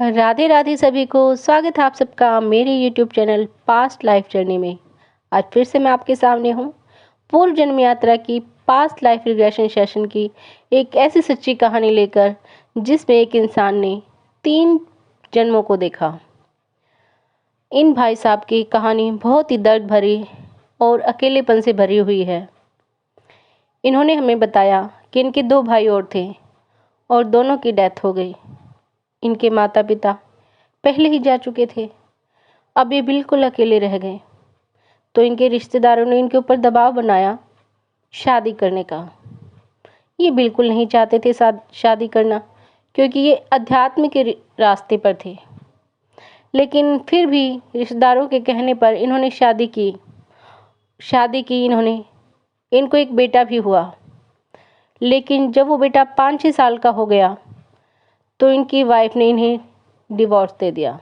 राधे राधे सभी को स्वागत है आप सबका मेरे YouTube channel past life journey में। आज फिर से मैं आपके सामने हूँ पूर्व जन्म यात्रा की पास्ट लाइफ रिग्रेशन सेशन की एक ऐसी सच्ची कहानी लेकर जिसमें एक इंसान ने 3 जन्मों को देखा। इन भाई साहब की कहानी बहुत ही दर्द भरी और अकेलेपन से भरी हुई है। इन्होंने हमें बताया कि इनके 2 भाई और थे और दोनों की डेथ हो गई। इनके माता पिता पहले ही जा चुके थे, अब ये बिल्कुल अकेले रह गए। तो इनके रिश्तेदारों ने इनके ऊपर दबाव बनाया शादी करने का। ये बिल्कुल नहीं चाहते थे शादी करना, क्योंकि ये अध्यात्म के रास्ते पर थे। लेकिन फिर भी रिश्तेदारों के कहने पर इन्होंने शादी की। इनको एक बेटा भी हुआ। लेकिन जब वो बेटा 5-6 साल का हो गया तो इनकी वाइफ ने इन्हें डिवोर्स दे दिया।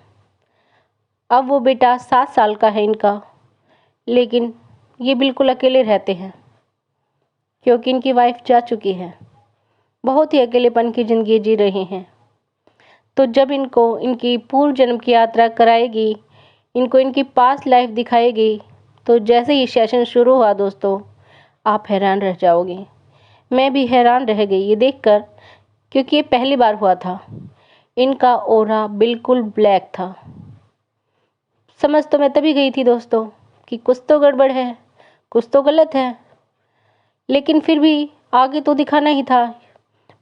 अब वो बेटा 7 साल का है इनका, लेकिन ये बिल्कुल अकेले रहते हैं क्योंकि इनकी वाइफ जा चुकी है। बहुत ही अकेलेपन की ज़िंदगी जी रहे हैं। तो जब इनको इनकी पूर्व जन्म की यात्रा कराएगी, इनको इनकी पास्ट लाइफ दिखाएगी, तो जैसे ही सेशन शुरू हुआ दोस्तों, आप हैरान रह जाओगे। मैं भी हैरान रह गई ये देखकर, क्योंकि ये पहली बार हुआ था। इनका ऑरा बिल्कुल ब्लैक था। समझ तो मैं तभी गई थी दोस्तों कि कुछ तो गड़बड़ है, कुछ तो गलत है। लेकिन फिर भी आगे तो दिखाना ही था।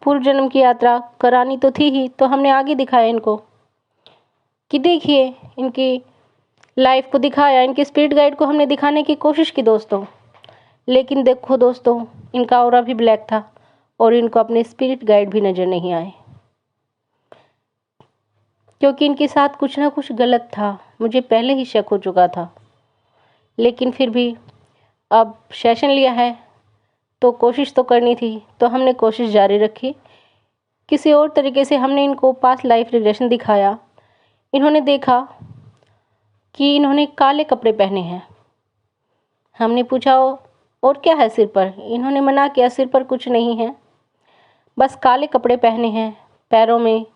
पूर्व जन्म की यात्रा करानी तो थी ही, तो हमने आगे दिखाया इनको कि देखिए, इनकी लाइफ को दिखाया। इनके स्पिरिट गाइड को हमने दिखाने की कोशिश की दोस्तों। लेकिन देखो दोस्तों, इनका ऑरा भी ब्लैक था और इनको अपने स्पिरिट गाइड भी नज़र नहीं आए, क्योंकि इनके साथ कुछ ना कुछ गलत था। मुझे पहले ही शक हो चुका था। लेकिन फिर भी अब सेशन लिया है तो कोशिश तो करनी थी, तो हमने कोशिश जारी रखी। किसी और तरीके से हमने इनको पास्ट लाइफ रिग्रेशन दिखाया। इन्होंने देखा कि इन्होंने काले कपड़े पहने हैं। हमने पूछा और क्या है सिर पर? इन्होंने मना किया, सिर पर कुछ नहीं है, बस काले कपड़े पहने हैं। पैरों में,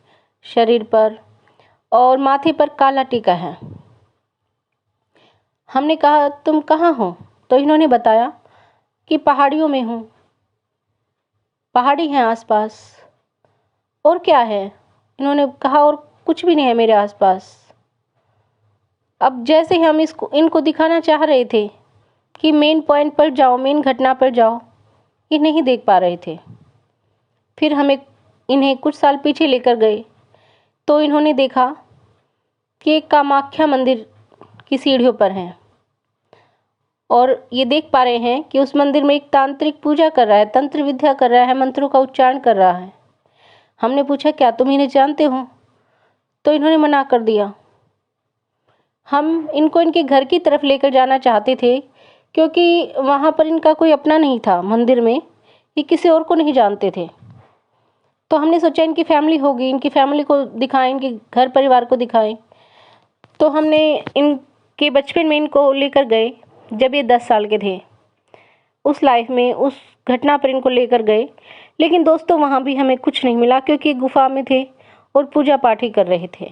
शरीर पर और माथे पर काला टीका है। हमने कहा तुम कहाँ हो? तो इन्होंने बताया कि पहाड़ियों में हूँ, पहाड़ी हैं आसपास। और क्या है? इन्होंने कहा और कुछ भी नहीं है मेरे आसपास। अब जैसे ही हम इनको दिखाना चाह रहे थे कि मेन पॉइंट पर जाओ, मेन घटना पर जाओ, ये नहीं देख पा रहे थे। फिर हमें इन्हें कुछ साल पीछे लेकर गए तो इन्होंने देखा कि एक कामाख्या मंदिर की सीढ़ियों पर हैं और ये देख पा रहे हैं कि उस मंदिर में एक तांत्रिक पूजा कर रहा है, तंत्र विद्या कर रहा है, मंत्रों का उच्चारण कर रहा है। हमने पूछा क्या तुम इन्हें जानते हो? तो इन्होंने मना कर दिया। हम इनको इनके घर की तरफ लेकर जाना चाहते थे, क्योंकि वहाँ पर इनका कोई अपना नहीं था। मंदिर में ये किसी और को नहीं जानते थे। तो हमने सोचा इनकी फैमिली होगी, इनकी फैमिली को दिखाएं, इनके घर परिवार को दिखाएं। तो हमने इनके बचपन में इनको लेकर गए जब ये 10 साल के थे। उस लाइफ में, उस घटना पर इनको लेकर गए। लेकिन दोस्तों वहाँ भी हमें कुछ नहीं मिला, क्योंकि गुफा में थे और पूजा पाठ ही कर रहे थे।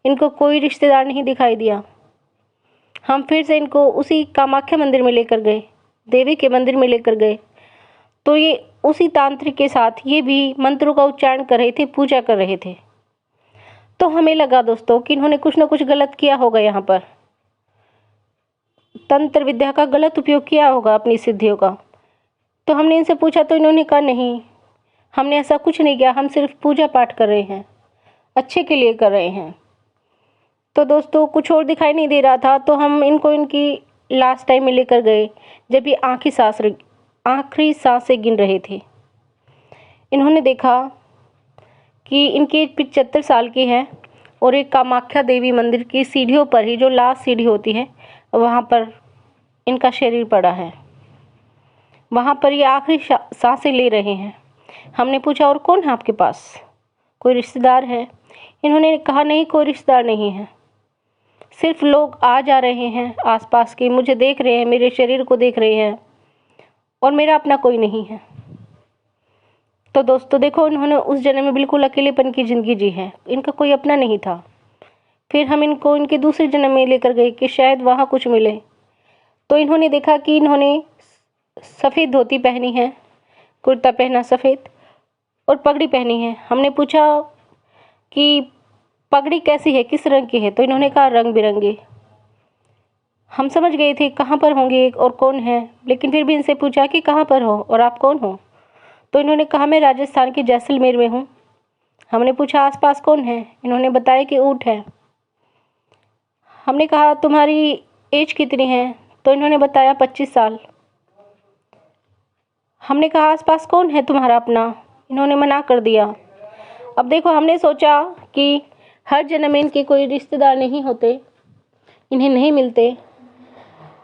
इनको कोई रिश्तेदार नहीं दिखाई दिया। हम फिर से इनको उसी कामाख्या मंदिर में लेकर गए, देवी के मंदिर में लेकर गए। तो ये उसी तांत्रिक के साथ ये भी मंत्रों का उच्चारण कर रहे थे, पूजा कर रहे थे। तो हमें लगा दोस्तों कि इन्होंने कुछ ना कुछ गलत किया होगा, यहाँ पर तंत्र विद्या का गलत उपयोग किया होगा अपनी सिद्धियों का। तो हमने इनसे पूछा तो इन्होंने कहा नहीं, हमने ऐसा कुछ नहीं किया, हम सिर्फ पूजा पाठ कर रहे हैं, अच्छे के लिए कर रहे हैं। तो दोस्तों कुछ और दिखाई नहीं दे रहा था। तो हम इनको इनकी लास्ट टाइम में लेकर गए जब ये आखिरी सांसें गिन रहे थे। इन्होंने देखा कि इनकी एज 75 साल की है और एक कामाख्या देवी मंदिर की सीढ़ियों पर ही, जो लास्ट सीढ़ी होती है, वहाँ पर इनका शरीर पड़ा है। वहाँ पर ये आखिरी सांसें ले रहे हैं। हमने पूछा और कौन है आपके पास? कोई रिश्तेदार है? इन्होंने कहा नहीं, कोई रिश्तेदार नहीं है, सिर्फ लोग आ जा रहे हैं आसपास के, मुझे देख रहे हैं, मेरे शरीर को देख रहे हैं, और मेरा अपना कोई नहीं है। तो दोस्तों देखो, इन्होंने उस जन्म में बिल्कुल अकेलेपन की ज़िंदगी जी है, इनका कोई अपना नहीं था। फिर हम इनको इनके दूसरे जन्म में लेकर गए कि शायद वहाँ कुछ मिले। तो इन्होंने देखा कि इन्होंने सफ़ेद धोती पहनी है, कुर्ता पहना सफ़ेद और पगड़ी पहनी है। हमने पूछा कि पगड़ी कैसी है, किस रंग की है? तो इन्होंने कहा रंग बिरंगी। हम समझ गए थे कहाँ पर होंगे और कौन है, लेकिन फिर भी इनसे पूछा कि कहाँ पर हो और आप कौन हो? तो इन्होंने कहा मैं राजस्थान के जैसलमेर में हूँ। हमने पूछा आसपास कौन है? इन्होंने बताया कि ऊँट है। हमने कहा तुम्हारी एज कितनी है? तो इन्होंने बताया 25 साल। हमने कहा आसपास कौन है तुम्हारा अपना? इन्होंने मना कर दिया। अब देखो, हमने सोचा कि हर जन्म में इनके कोई रिश्तेदार नहीं होते, इन्हें नहीं मिलते,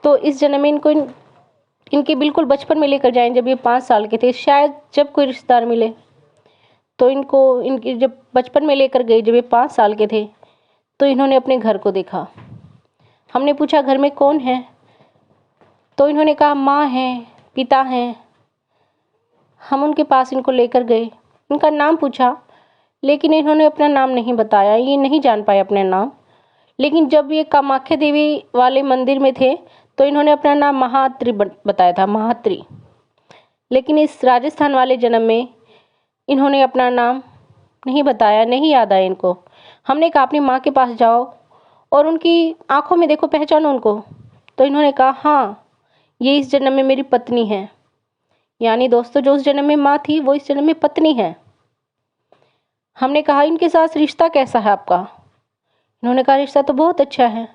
तो इस जन्म में इनको इनके बिल्कुल बचपन में लेकर जाएं, जब ये 5 साल के थे। शायद जब कोई रिश्तेदार मिले तो इनको इनके जब बचपन में लेकर गए, जब ये 5 साल के थे, तो इन्होंने अपने घर को देखा। हमने पूछा घर में कौन है? तो इन्होंने कहा माँ है, पिता हैं। हम उनके पास इनको लेकर गए, इनका नाम पूछा, लेकिन इन्होंने अपना नाम नहीं बताया, ये नहीं जान पाए अपना नाम। लेकिन जब ये कामाख्या देवी वाले मंदिर में थे तो इन्होंने अपना नाम महात्री बताया था, महात्री। लेकिन इस राजस्थान वाले जन्म में इन्होंने अपना नाम नहीं बताया, नहीं याद आया इनको। हमने कहा अपनी माँ के पास जाओ और उनकी आंखों में देखो, पहचानो उनको। तो इन्होंने कहा हाँ, ये इस जन्म में मेरी पत्नी है। यानी दोस्तों, जो उस जन्म में माँ थी वो इस जन्म में पत्नी है। हमने कहा इनके साथ रिश्ता कैसा है आपका? इन्होंने कहा रिश्ता तो बहुत अच्छा है।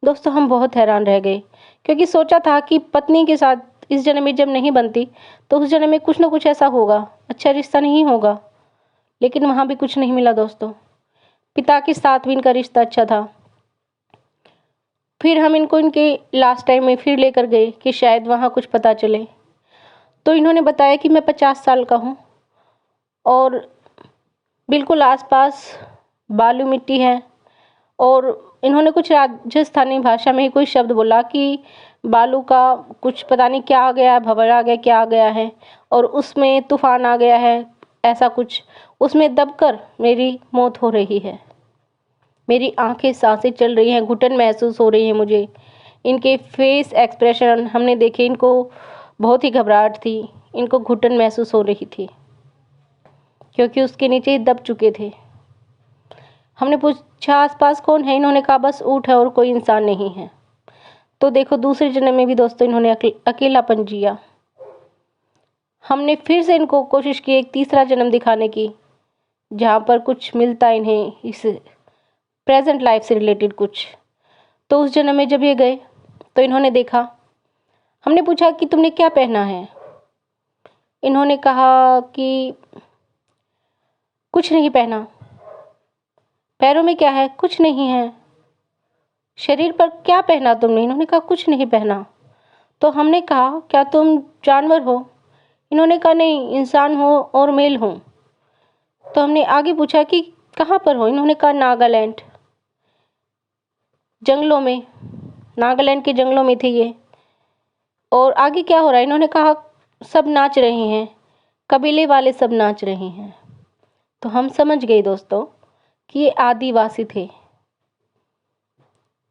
दोस्तों, हम बहुत हैरान रह गए, क्योंकि सोचा था कि पत्नी के साथ इस जन्म में जब नहीं बनती तो उस जन्म में कुछ ना कुछ ऐसा होगा, अच्छा रिश्ता नहीं होगा। लेकिन वहाँ भी कुछ नहीं मिला दोस्तों। पिता के साथ भी इनका रिश्ता अच्छा था। फिर हम इनको इनके लास्ट टाइम में फिर लेकर गए कि शायद वहाँ कुछ पता चले। तो इन्होंने बताया कि मैं 50 साल का हूँ और बिल्कुल आसपास बालू मिट्टी है। और इन्होंने कुछ राजस्थानी भाषा में ही कोई शब्द बोला कि बालू का कुछ पता नहीं क्या आ गया, भंवर आ गया, क्या आ गया है, और उसमें तूफान आ गया है, ऐसा कुछ। उसमें दबकर मेरी मौत हो रही है। मेरी आंखें, सांसें चल रही हैं, घुटन महसूस हो रही है मुझे। इनके फेस एक्सप्रेशन हमने देखे, इनको बहुत ही घबराहट थी, इनको घुटन महसूस हो रही थी, क्योंकि उसके नीचे ही दब चुके थे। हमने पूछा आसपास कौन है? इन्होंने कहा बस ऊँट है और कोई इंसान नहीं है। तो देखो, दूसरे जन्म में भी दोस्तों इन्होंने अकेलापन जिया। हमने फिर से इनको कोशिश की एक तीसरा जन्म दिखाने की, जहाँ पर कुछ मिलता इन्हें इस प्रेजेंट लाइफ से रिलेटेड कुछ। तो उस जन्म में जब ये गए तो इन्होंने देखा। हमने पूछा कि तुमने क्या पहना है? इन्होंने कहा कि कुछ नहीं पहना। पैरों में क्या है? कुछ नहीं है। शरीर पर क्या पहना तुमने? इन्होंने कहा कुछ नहीं पहना। तो हमने कहा क्या तुम जानवर हो? इन्होंने कहा नहीं, इंसान हो और मेल हो। तो हमने आगे पूछा कि कहाँ पर हो? इन्होंने कहा नागालैंड, जंगलों में, नागालैंड के जंगलों में थे ये। और आगे क्या हो रहा है? इन्होंने कहा सब नाच रहे हैं, कबीले वाले सब नाच रहे हैं। तो हम समझ गए दोस्तों कि ये आदिवासी थे।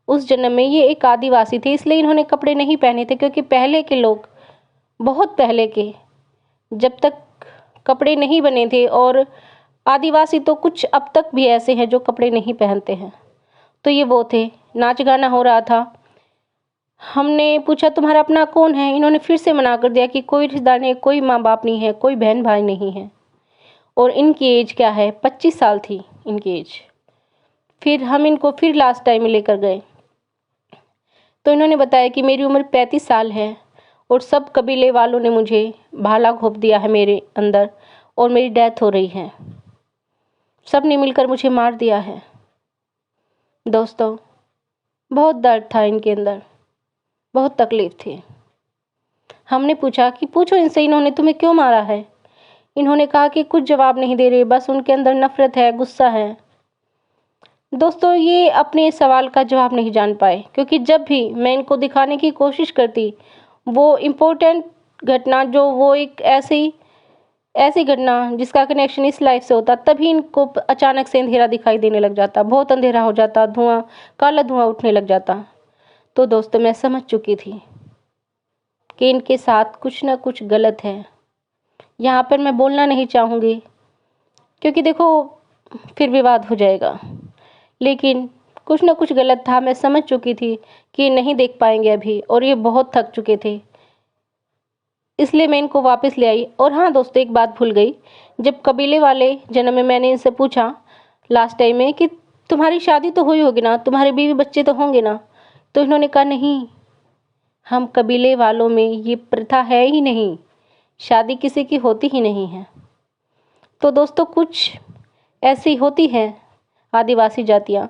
उस जन्म में ये एक आदिवासी थे, इसलिए इन्होंने कपड़े नहीं पहने थे, क्योंकि पहले के लोग, बहुत पहले के, जब तक कपड़े नहीं बने थे, और आदिवासी तो कुछ अब तक भी ऐसे हैं जो कपड़े नहीं पहनते हैं, तो ये वो थे। नाच गाना हो रहा था। हमने पूछा तुम्हारा अपना कौन है? इन्होंने फिर से मना कर दिया कि कोई रिश्तेदार नहीं, कोई माँ बाप नहीं है, कोई बहन भाई नहीं है। और इनकी एज क्या है? 25 साल थी इनकी एज। फिर हम इनको फिर लास्ट टाइम में लेकर गए तो इन्होंने बताया कि मेरी उम्र 35 साल है और सब कबीले वालों ने मुझे भाला घोंप दिया है मेरे अंदर, और मेरी डेथ हो रही है। सब ने मिलकर मुझे मार दिया है। दोस्तों, बहुत दर्द था इनके अंदर, बहुत तकलीफ थी। हमने पूछा कि पूछो इनसे, इन्होंने तुम्हें क्यों मारा है? इन्होंने कहा कि कुछ जवाब नहीं दे रहे, बस उनके अंदर नफरत है, गुस्सा है। दोस्तों, ये अपने सवाल का जवाब नहीं जान पाए, क्योंकि जब भी मैं इनको दिखाने की कोशिश करती, वो इम्पोर्टेंट घटना, जो वो एक ऐसी ऐसी घटना जिसका कनेक्शन इस लाइफ से होता, तभी इनको अचानक से अंधेरा दिखाई देने लग जाता, बहुत अंधेरा हो जाता, धुआं, काला धुआं उठने लग जाता। तो दोस्तों मैं समझ चुकी थी कि इनके साथ कुछ ना कुछ गलत है। यहाँ पर मैं बोलना नहीं चाहूँगी क्योंकि देखो फिर विवाद हो जाएगा, लेकिन कुछ ना कुछ गलत था। मैं समझ चुकी थी कि ये नहीं देख पाएंगे अभी, और ये बहुत थक चुके थे, इसलिए मैं इनको वापस ले आई। और हाँ दोस्तों, एक बात भूल गई, जब कबीले वाले जन्म में मैंने इनसे पूछा लास्ट टाइम में कि तुम्हारी शादी तो हुई होगी ना, तुम्हारे बीवी बच्चे तो होंगे ना, तो इन्होंने कहा नहीं, हम कबीले वालों में ये प्रथा है ही नहीं, शादी किसी की होती ही नहीं है। तो दोस्तों कुछ ऐसी होती हैं आदिवासी जातियाँ,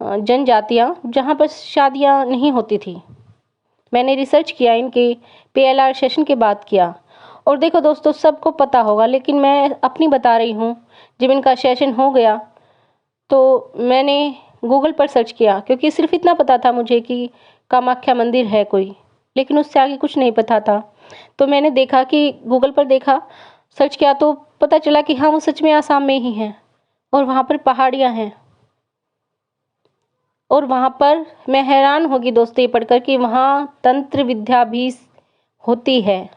जनजातियाँ, जहाँ पर शादियाँ नहीं होती थी। मैंने रिसर्च किया, इनके PLR सेशन के बाद किया, और देखो दोस्तों सबको पता होगा, लेकिन मैं अपनी बता रही हूँ। जब इनका सेशन हो गया तो मैंने गूगल पर सर्च किया, क्योंकि सिर्फ इतना पता था मुझे कि कामाख्या मंदिर है कोई, लेकिन उससे आगे कुछ नहीं पता था। तो मैंने देखा कि गूगल पर देखा, सर्च किया, तो पता चला कि हाँ वो सच में आसाम में ही है, और वहाँ पर पहाड़ियाँ हैं। और वहाँ पर मैं हैरान होगी दोस्तों ये पढ़कर कि वहाँ तंत्र विद्या भी होती है।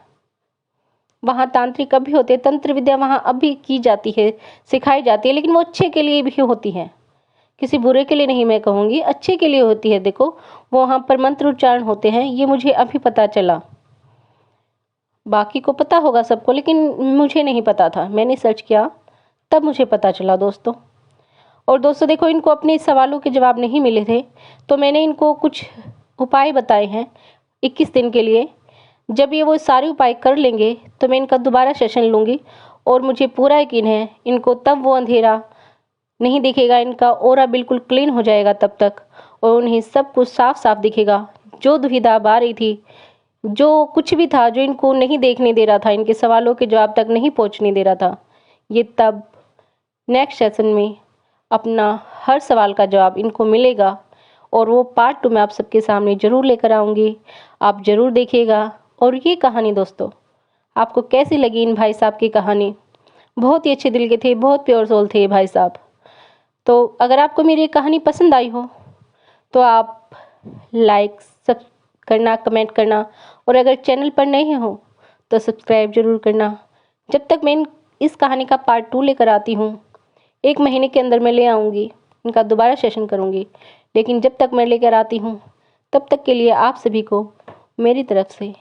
वहाँ तांत्रिक अभी होते, तंत्र विद्या वहाँ अभी की जाती है, सिखाई जाती है, लेकिन वो अच्छे के लिए भी होती है, किसी बुरे के लिए नहीं, मैं कहूँगी अच्छे के लिए होती है। देखो वो वहाँ पर मंत्र उच्चारण होते हैं, ये मुझे अभी पता चला। बाकी को पता होगा सबको, लेकिन मुझे नहीं पता था, मैंने सर्च किया तब मुझे पता चला दोस्तों। और दोस्तों देखो, इनको अपने सवालों के जवाब नहीं मिले थे, तो मैंने इनको कुछ उपाय बताए हैं 21 दिन के लिए। जब ये वो सारे उपाय कर लेंगे तो मैं इनका दोबारा सेशन लूँगी, और मुझे पूरा यकीन है इनको तब वो अंधेरा नहीं दिखेगा, इनका ऑरा बिल्कुल क्लीन हो जाएगा तब तक, और उन्हें सब कुछ साफ साफ दिखेगा। जो दुविधा आ रही थी, जो कुछ भी था जो इनको नहीं देखने दे रहा था, इनके सवालों के जवाब तक नहीं पहुँचने दे रहा था, ये तब नेक्स्ट सेशन में अपना हर सवाल का जवाब इनको मिलेगा। और वो पार्ट 2 मैं आप सबके सामने ज़रूर लेकर आऊँगी, आप ज़रूर देखिएगा। और ये कहानी दोस्तों आपको कैसी लगी? इन भाई साहब की कहानी बहुत ही अच्छे दिल के थे, बहुत प्योर सोल थे ये भाई साहब। तो अगर आपको मेरी ये कहानी पसंद आई हो तो आप लाइक सब करना, कमेंट करना, और अगर चैनल पर नए हो तो सब्सक्राइब जरूर करना। जब तक मैं इस कहानी का पार्ट 2 लेकर आती हूँ, 1 महीने के अंदर मैं ले आऊँगी, इनका दोबारा सेशन करूँगी। लेकिन जब तक मैं लेकर आती हूँ तब तक के लिए आप सभी को मेरी तरफ से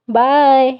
बाय।